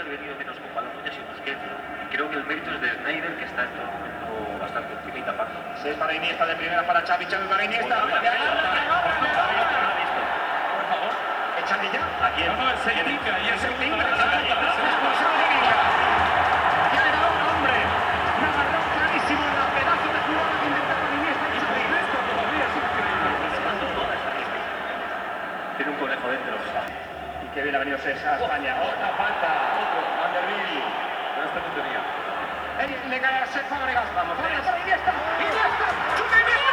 ha venido menos con balones y Busquets. Y creo que el mérito es de Sneijder, que está en todo momento bastante encima y tapando. Es para Iniesta de primera para Xavi, Xavi para Iniesta. Por favor, Xavi ya. ¿A quién? No, es el Tica, y es el Tica. Ya era un hombre. Un agarrón clarísimo en la pedazo de jugada que intentaron Iniesta y Xavi. Esto todavía es increíble. Tiene un conejo dentro. Y qué bien ha venido César a España. Otra falta. Otro. Vanderbilt. Pero esta no tenía. Le gana a Sergio Fábregas. Vamos. Para Iniesta. Iniesta. ¡Chuta Iniesta!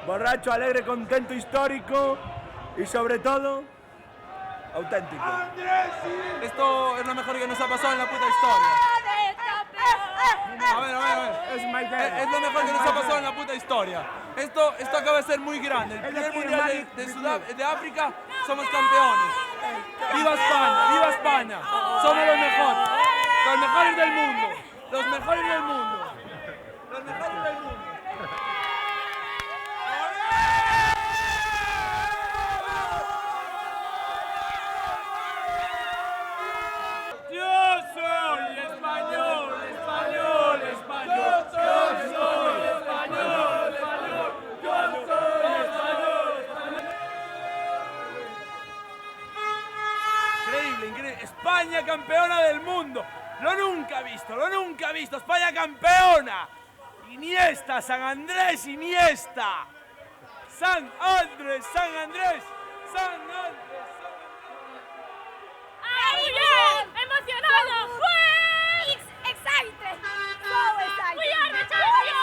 Borracho, alegre, contento, histórico y sobre todo, auténtico. Esto es lo mejor que nos ha pasado en la puta historia. A ver. Es lo mejor que nos ha pasado en la puta historia. Esto acaba de ser muy grande. El primer mundial de África, somos campeones. ¡Viva España! ¡Viva España! Somos los mejores. Los mejores del mundo. Los mejores del mundo. Los mejores del mundo. nunca visto. España campeona. Iniesta, San Andrés, Iniesta. San Andrés, San Andrés, San Andrés. ¡Ay, bien! ¡Emocionado! Excited! So excited! We are the champions!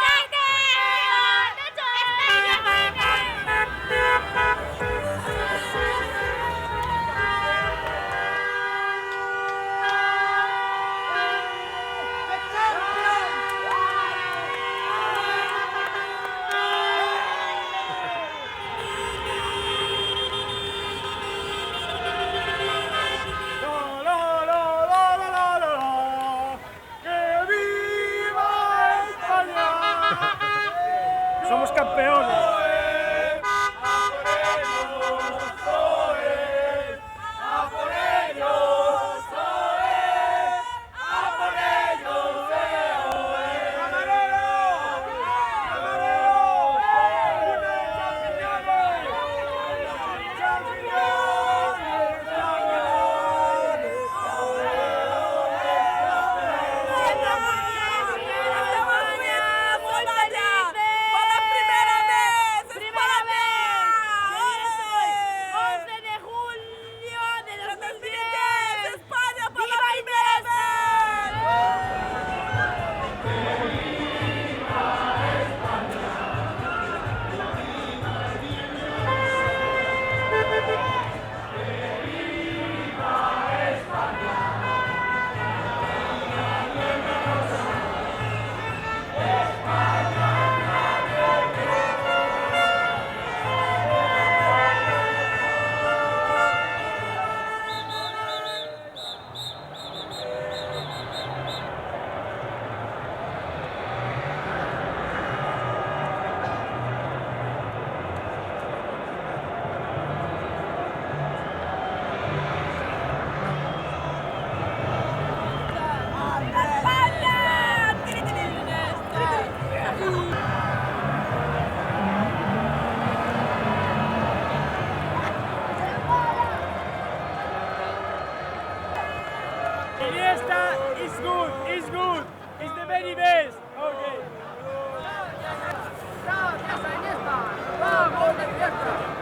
Somos campeones. Iniesta is good, is the very best. Okay. ¡Vamos, Iniesta!